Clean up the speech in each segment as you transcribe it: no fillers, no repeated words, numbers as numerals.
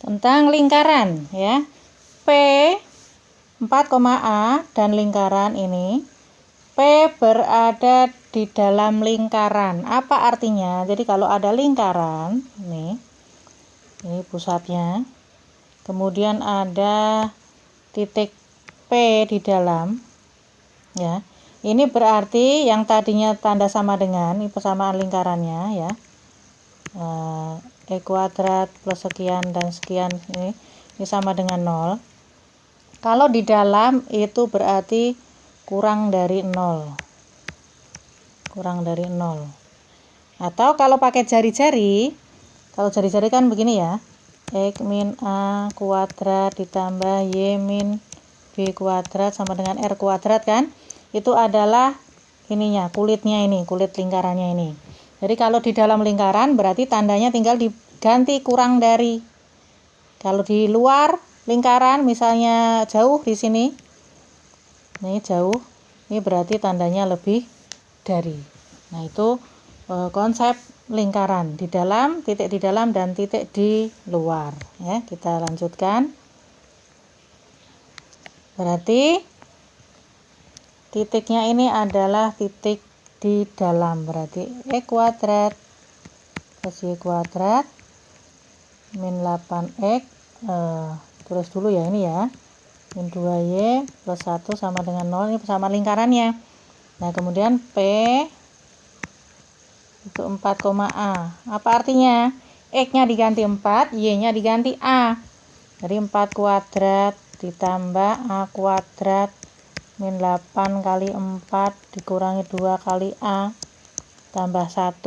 tentang lingkaran ya. P 4,A dan lingkaran ini. P berada di dalam lingkaran. Apa artinya? Jadi kalau ada lingkaran, ini pusatnya. Kemudian ada titik P di dalam ya. Ini berarti yang tadinya tanda sama dengan, ini persamaan lingkarannya ya. E kuadrat plus sekian dan sekian ini sama dengan 0. Kalau di dalam itu berarti kurang dari 0. Kurang dari 0. Atau kalau pakai jari-jari, kalau jari-jari kan begini ya. X min A kuadrat ditambah Y min B kuadrat sama dengan R kuadrat kan. Itu adalah ininya, kulitnya ini, kulit lingkarannya ini. Jadi kalau di dalam lingkaran berarti tandanya tinggal diganti kurang dari. Kalau di luar lingkaran misalnya jauh di sini. Ini jauh. Ini berarti tandanya lebih dari. Nah, itu konsep lingkaran di dalam, titik di dalam dan titik di luar ya. Kita lanjutkan. Berarti titiknya ini adalah titik di dalam, berarti E kuadrat plus Y kuadrat min 8X tulis dulu ya ini ya, min 2Y plus 1 sama dengan 0, ini persamaan lingkarannya. Nah kemudian P itu 4,A. Apa artinya? X nya diganti 4, Y nya diganti A. Jadi 4 kuadrat ditambah A kuadrat min 8 kali 4 dikurangi 2 kali A tambah 1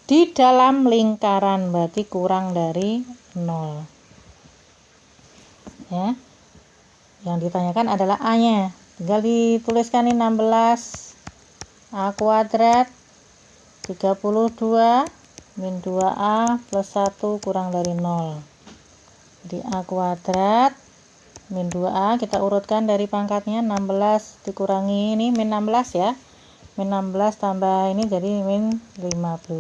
di dalam lingkaran, berarti kurang dari 0 ya. Yang ditanyakan adalah A nya, tinggal dituliskan ini 16 A kuadrat 32 min 2A plus 1 kurang dari 0. Jadi A kuadrat min 2A kita urutkan dari pangkatnya, 16 dikurangi ini min 16 ya, min 16 tambah ini jadi min 15.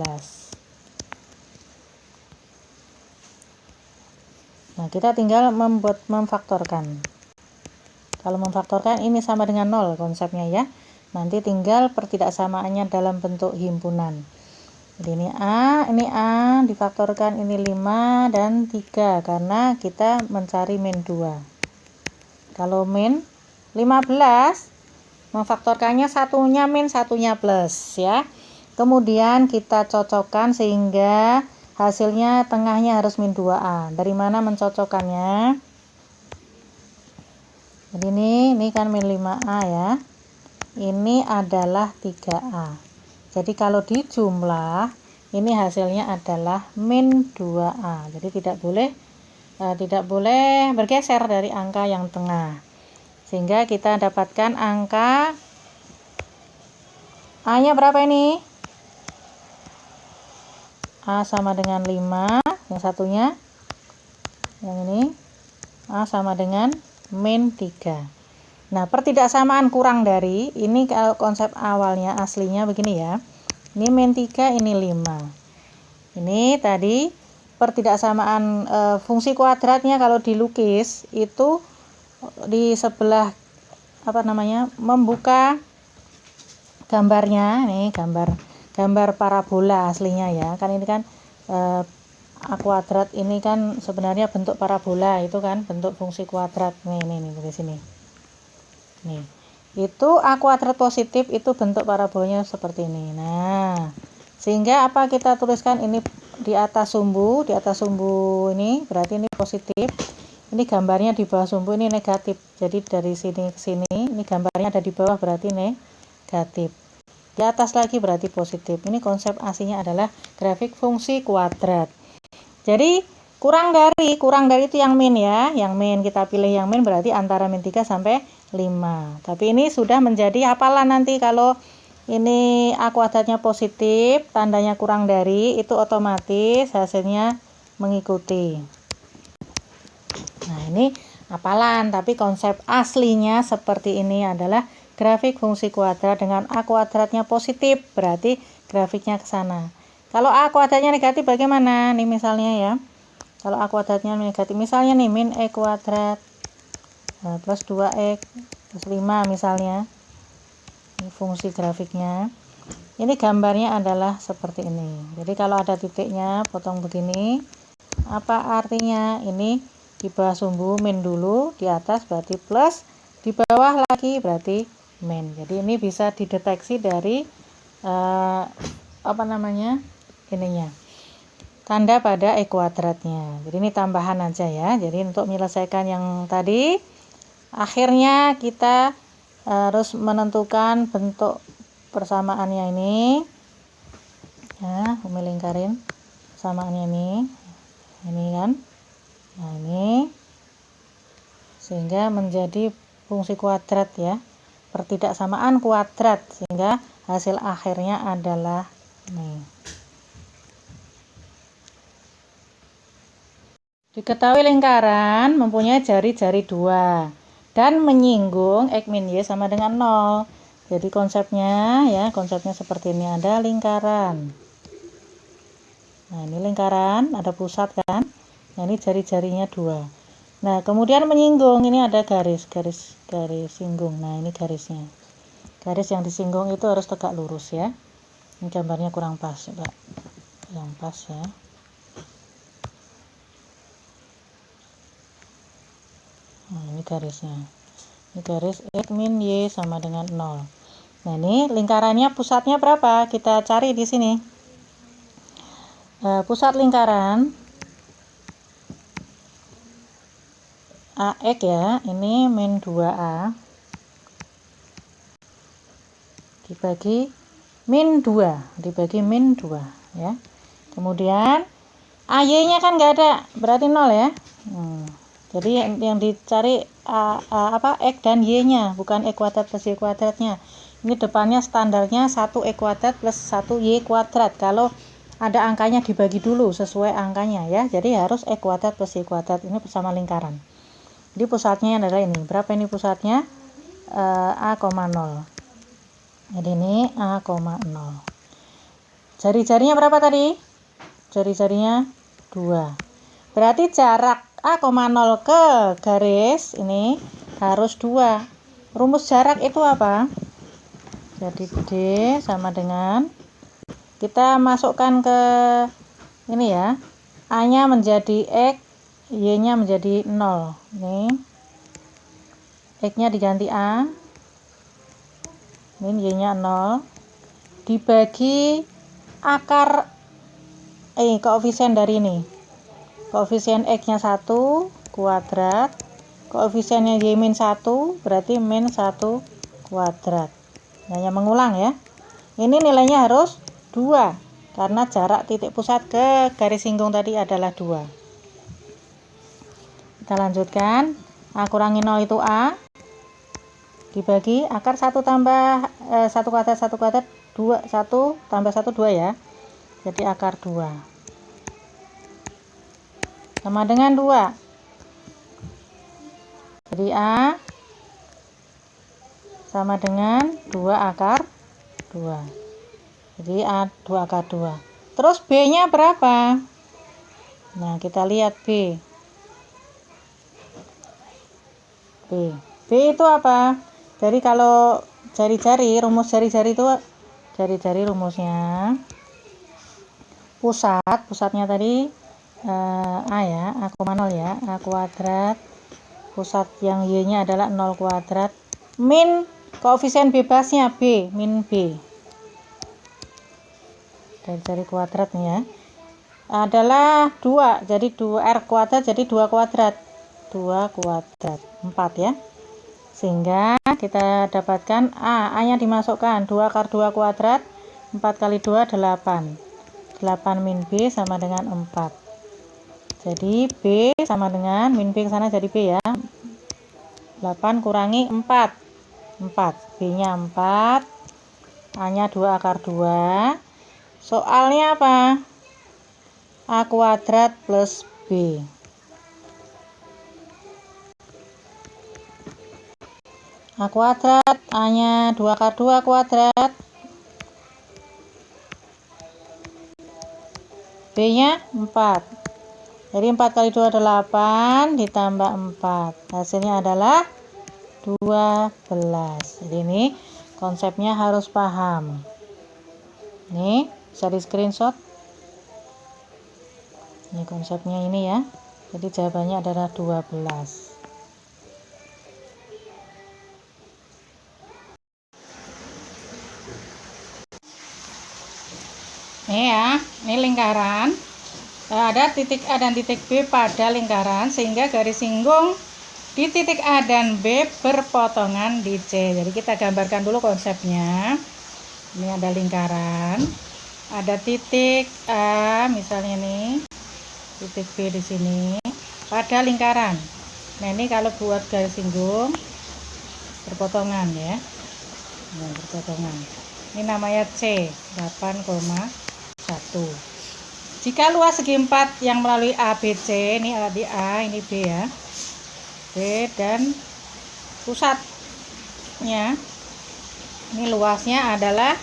Nah kita tinggal memfaktorkan. Kalau memfaktorkan ini sama dengan 0 konsepnya ya. Nanti tinggal pertidaksamaannya dalam bentuk himpunan. Jadi ini A difaktorkan ini 5 dan 3 karena kita mencari min 2. Kalau min 15 memfaktorkannya satunya min, satunya plus ya. Kemudian kita cocokkan sehingga hasilnya tengahnya harus min 2A. Dari mana mencocokkannya? Jadi ini kan min 5A ya. Ini adalah 3A. Jadi kalau dijumlah ini hasilnya adalah min 2A. Jadi tidak boleh bergeser dari angka yang tengah, sehingga kita dapatkan angka A nya berapa ini? A sama dengan 5, yang satunya yang ini A sama dengan min 3. Nah pertidaksamaan kurang dari ini, kalau konsep awalnya aslinya begini ya, ini min 3 ini 5. Ini tadi pertidaksamaan fungsi kuadratnya kalau dilukis itu di sebelah membuka gambarnya, nih gambar parabola aslinya ya. Kan ini kan A kuadrat ini kan sebenarnya bentuk parabola, itu kan bentuk fungsi kuadrat. Nih di sini. Nih. Itu A kuadrat positif itu bentuk parabolanya seperti ini. Nah, sehingga apa kita tuliskan ini di atas sumbu ini berarti ini positif, ini gambarnya di bawah sumbu ini negatif. Jadi dari sini ke sini ini gambarnya ada di bawah berarti negatif, di atas lagi berarti positif. Ini konsep aslinya adalah grafik fungsi kuadrat. Jadi kurang dari itu yang min ya, yang min kita pilih yang min berarti antara min 3 sampai 5. Tapi ini sudah menjadi hafalan nanti kalau ini A kuadratnya positif, tandanya kurang dari, itu otomatis hasilnya mengikuti. Nah ini hafalan, tapi konsep aslinya seperti ini adalah grafik fungsi kuadrat dengan A kuadratnya positif, berarti grafiknya ke sana. Kalau A kuadratnya negatif bagaimana? Nih misalnya ya, Kalau A kuadratnya negatif, misalnya nih min E kuadrat plus 2X plus 5 misalnya. Ini fungsi grafiknya. Ini gambarnya adalah seperti ini. Jadi kalau ada titiknya potong begini, apa artinya? Ini di bawah sumbu min dulu, di atas berarti plus, di bawah lagi berarti min. Jadi ini bisa dideteksi dari ininya, tanda pada E kuadratnya. Jadi ini tambahan aja ya. Jadi untuk menyelesaikan yang tadi, akhirnya kita harus menentukan bentuk persamaannya ini ya, Umi lingkarin persamaannya ini kan, nah ini sehingga menjadi fungsi kuadrat ya, pertidaksamaan kuadrat, sehingga hasil akhirnya adalah nih. Diketahui lingkaran mempunyai jari-jari 2 dan menyinggung X min Y sama dengan 0. Jadi konsepnya seperti ini, ada lingkaran. Nah, ini lingkaran, ada pusat kan? Nah, ini jari-jarinya 2. Nah, kemudian menyinggung, ini ada garis singgung. Nah, ini garisnya. Garis yang disinggung itu harus tegak lurus ya. Ini gambarnya kurang pas, coba. Yang pas ya. Nah, ini garisnya. Ini garis X min Y sama dengan 0. Nah, ini lingkarannya pusatnya berapa? Kita cari di sini. Pusat lingkaran AX ya, ini min 2A dibagi min 2 ya. Kemudian AY-nya kan nggak ada, berarti 0 ya. Jadi yang dicari X dan Y-nya, bukan E kuadrat plus Y kuadratnya. Ini depannya standarnya 1 E kuadrat plus 1 Y kuadrat. Kalau ada angkanya dibagi dulu sesuai angkanya ya. Jadi harus E kuadrat plus Y kuadrat. Ini bersama lingkaran. Jadi pusatnya adalah ini. Berapa ini pusatnya? A,0. Jadi ini A,0. Jari-jarinya berapa tadi? Jari-jarinya 2. Berarti jarak A,0 ke garis ini harus 2. Rumus jarak itu apa? Jadi D sama dengan, kita masukkan ke ini ya, A-nya menjadi X, Y-nya menjadi 0. Nih, X-nya diganti A, ini Y-nya 0, dibagi akar koefisien dari ini. Koefisien X-nya 1 kuadrat, koefisiennya Y min 1, berarti min 1 kuadrat. Hanya mengulang ya. Ini nilainya harus 2, karena jarak titik pusat ke garis singgung tadi adalah 2. Kita lanjutkan. A kurangi 0 itu A, dibagi akar 1 tambah 1 kuadrat 1 kuadrat 2, 1 tambah 1 2 ya. Jadi akar 2 sama dengan 2. Jadi A sama dengan 2 akar 2. Jadi A 2 akar 2. Terus B-nya berapa? Nah, kita lihat B. B itu apa? Jadi kalau jari-jari, rumus jari-jari itu, jari-jari rumusnya pusatnya tadi A ya, A,0 ya, A kuadrat, pusat yang Y-nya adalah 0 kuadrat, min koefisien bebasnya B, min B. Jari kuadrat nih ya, adalah 2, jadi 2R kuadrat, jadi 2 kuadrat, 4 ya. Sehingga kita dapatkan A-nya dimasukkan, 2 akar 2 kuadrat, 4 kali 2, 8. 8 min B sama dengan 4. Jadi B sama dengan, min B ke sana jadi B ya. 8 kurangi 4. 4. B-nya 4. A-nya 2 akar 2. Soalnya apa? A kuadrat plus B. A kuadrat, A-nya 2 akar 2 kuadrat. B-nya 4. Jadi 4 kali 2 8 ditambah 4. Hasilnya adalah 12. Jadi ini konsepnya harus paham. Nih, bisa di screenshot. Ini konsepnya ini ya. Jadi jawabannya adalah 12. Nih ya, ini lingkaran. Ada titik A dan titik B pada lingkaran sehingga garis singgung di titik A dan B berpotongan di C. Jadi kita gambarkan dulu konsepnya. Ini ada lingkaran, ada titik A misalnya nih, titik B di sini pada lingkaran. Nah ini kalau buat garis singgung berpotongan ya, nah, berpotongan. Ini namanya C 8,1. Jika luas segi 4 yang melalui ABC, ini di A, ini B ya, B dan pusatnya, ini luasnya adalah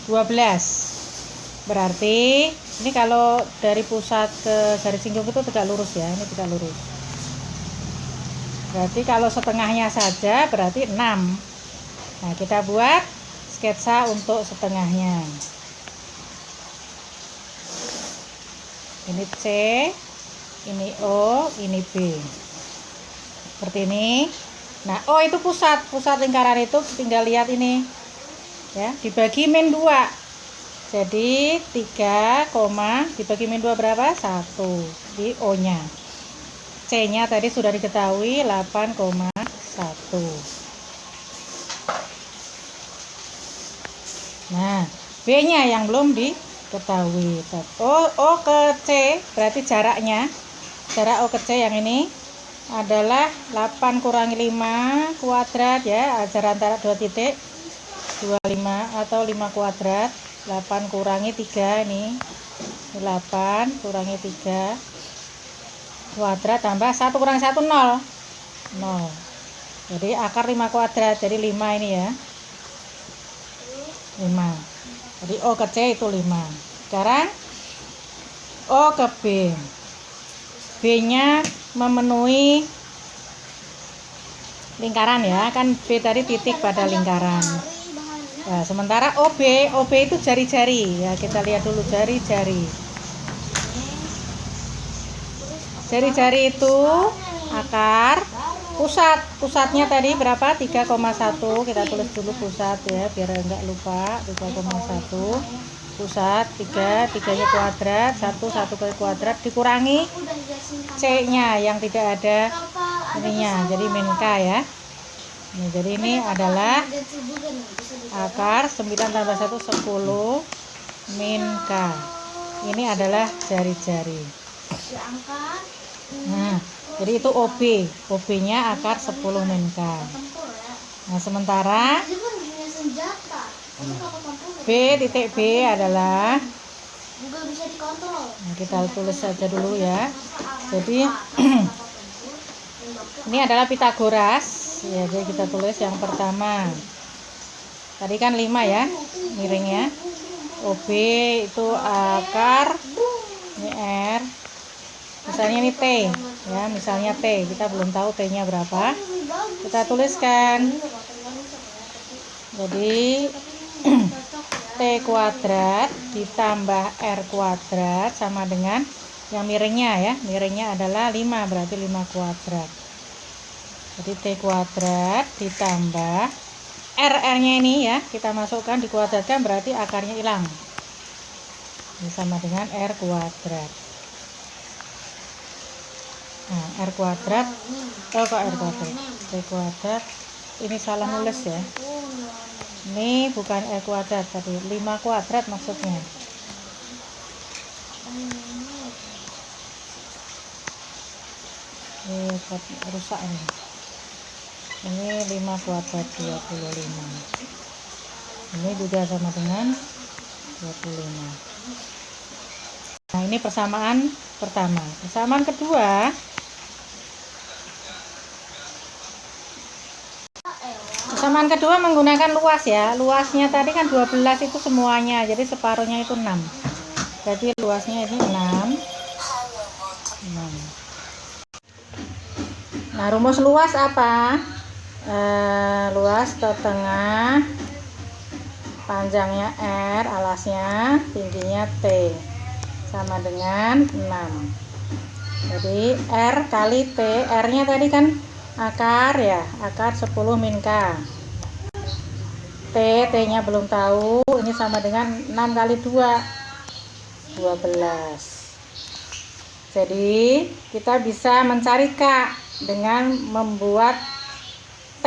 12. Berarti ini kalau dari pusat ke garis singgung itu tegak lurus ya, ini tegak lurus. Berarti kalau setengahnya saja berarti 6. Nah kita buat sketsa untuk setengahnya. Ini C, ini O, ini B. Seperti ini. Nah, O itu pusat lingkaran itu tinggal lihat ini. Ya, dibagi min 2. Jadi 3, dibagi min 2 berapa? 1 di O-nya. C-nya tadi sudah diketahui 8,1. Nah, B-nya yang belum diketahui. O ke C berarti jaraknya, jarak O ke C yang ini adalah 8 kurangi 5 kuadrat ya, jarak antara dua titik 25 atau 5 kuadrat. 8 kurangi 3 ini 8 kurangi 3 kuadrat tambah 1 kurangi 1 0. Jadi akar 5 kuadrat, jadi 5 ini ya, 5. Jadi O ke C itu 5. Sekarang O ke B. B-nya memenuhi lingkaran ya, kan B tadi titik pada lingkaran. Nah, sementara OB itu jari-jari ya, kita lihat dulu jari-jari. Jari-jari itu akar, pusatnya tadi berapa? 3,1. Kita tulis dulu pusat ya biar enggak lupa. 3,1 pusat, 3 nya kuadrat, 1 kali kuadrat dikurangi C nya yang tidak ada ininya, jadi min K ya. Nah, jadi ini adalah akar 9 tambah 1 10 min K. Ini adalah jari-jari. Nah, jadi itu OB nya akar 10 min K. Nah, sementara titik B adalah, nah, kita tulis saja dulu ya. Jadi ini adalah Pitagoras ya, jadi kita tulis yang pertama. Tadi kan 5 ya miringnya. OB itu akar, ini R, misalnya ini T ya, misalnya T, kita belum tahu T nya berapa, kita tuliskan. Jadi T kuadrat ditambah R kuadrat sama dengan yang miringnya ya, miringnya adalah 5, berarti 5 kuadrat. Jadi T kuadrat ditambah R nya ini ya, kita masukkan dikuadratkan, berarti akarnya hilang. Ini sama dengan R kuadrat. Nah, R kuadrat, kok R kuadrat? T kuadrat, ini salah nulis ya. Ini bukan R kuadrat tadi, 5 kuadrat maksudnya. Ini rusak ini. Ini 5 kuadrat 25. Ini juga sama dengan 25. Nah, ini persamaan pertama. Persamaan kedua, menggunakan luas ya. Luasnya tadi kan 12 itu semuanya, jadi separuhnya itu 6. Berarti luasnya ini 6. Nah, rumus luas apa? Luas tengah, panjangnya R, alasnya, tingginya T, sama dengan 6. Jadi R kali T, R-nya tadi kan akar ya, akar 10 min K. T-nya belum tahu, ini sama dengan 6 kali 2, 12. Jadi kita bisa mencari K dengan membuat T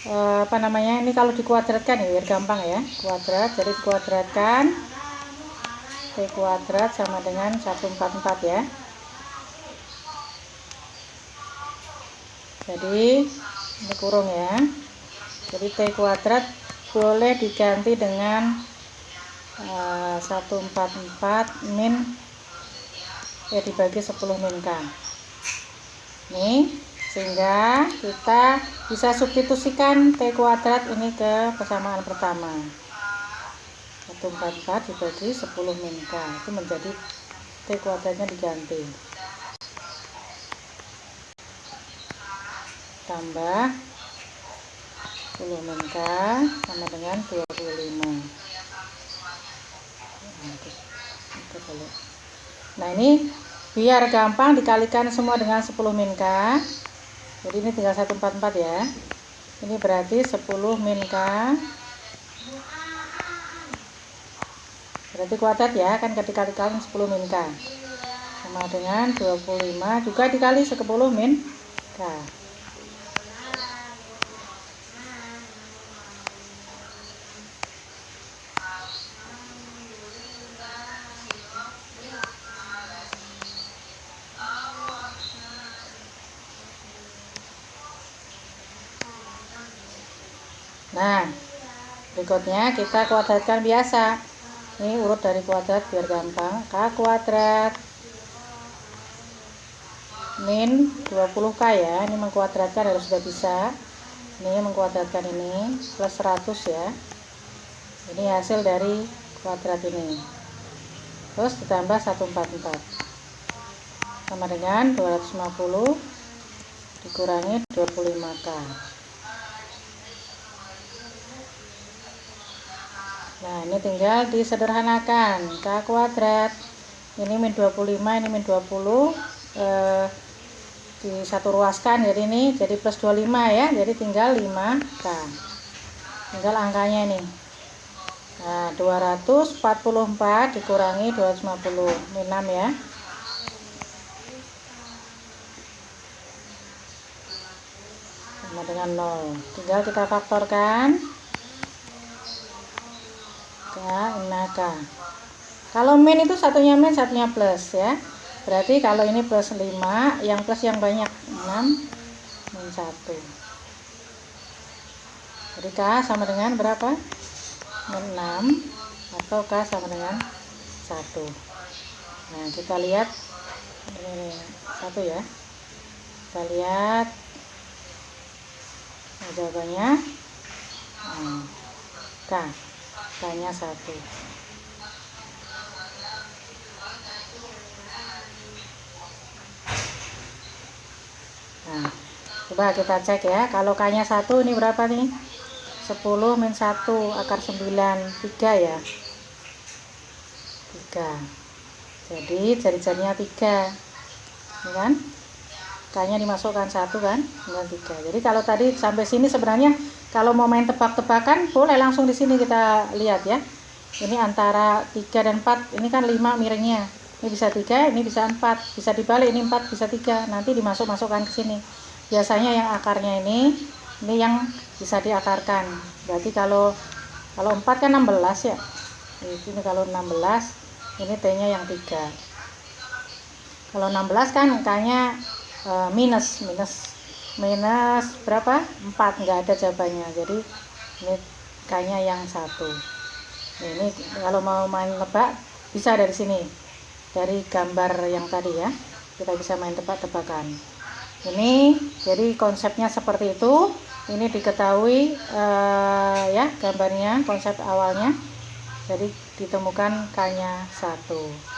ini kalau dikuadratkan ya, biar gampang ya, kuadrat. Jadi dikuadratkan, T kuadrat sama dengan 144 ya. Jadi ini kurung ya. Jadi T kuadrat boleh diganti dengan 144 min dibagi 10 min K. Nih, sehingga kita bisa substitusikan T kuadrat ini ke persamaan pertama. 144 dibagi 10 min K, itu menjadi T kuadratnya diganti. Tambah 10 min K sama dengan 25. Nah, ini biar gampang dikalikan semua dengan 10 min K. Jadi ini tinggal 144 ya. Ini berarti 10 min K. Berarti kuadrat ya, kan dikalikan 10 min K. Sama dengan 25 juga dikali 10 min K. Nah, berikutnya kita kuadratkan biasa. Ini urut dari kuadrat biar gampang. K kuadrat min 20K ya. Ini mengkuadratkan harus sudah bisa. Ini mengkuadratkan ini plus 100 ya. Ini hasil dari kuadrat ini. Terus ditambah 144. Sama dengan 250 dikurangi 25K. Nah, ini tinggal disederhanakan. K kuadrat ini min 25, ini min 20, di satu ruaskan, jadi ini jadi plus 25 ya, jadi tinggal 5K. Tinggal angkanya ini. Nah, 244 dikurangi 250, ini 6 ya. Sama dengan 0. Tinggal kita faktorkan. K. Kalau min itu satunya min, satunya plus ya. Berarti kalau ini plus 5, yang plus yang banyak 6 min 1. Jadi K sama dengan berapa? Min 6 atau K sama dengan 1. Nah, kita lihat ini 1 ya. Kita lihat jawabannya. K. K-nya 1. Nah, coba kita cek ya. Kalau K-nya 1 ini berapa nih? 10 min 1 akar 9, 3 ya. 3. Jadi jari-jarinya 3. Ini kan? K-nya dimasukkan 1 kan? Dengan 3. Jadi kalau tadi sampai sini sebenarnya kalau mau main tebak-tebakan boleh langsung di sini kita lihat ya. Ini antara 3 dan 4. Ini kan 5 miringnya. Ini bisa 3, ini bisa 4. Bisa dibalik, ini 4 bisa 3. Nanti dimasukkan ke sini. Biasanya yang akarnya ini yang bisa diakarkan. Berarti kalau 4 kan 16 ya. Ini kalau 16, ini T-nya yang 3. Kalau 16 kan K-nya minus berapa? 4, nggak ada jawabannya. Jadi ini K-nya yang 1. Ini kalau mau main tebak bisa dari sini, dari gambar yang tadi ya, kita bisa main tebak-tebakan. Ini jadi konsepnya seperti itu. Ini diketahui ya gambarnya, konsep awalnya. Jadi ditemukan K-nya 1.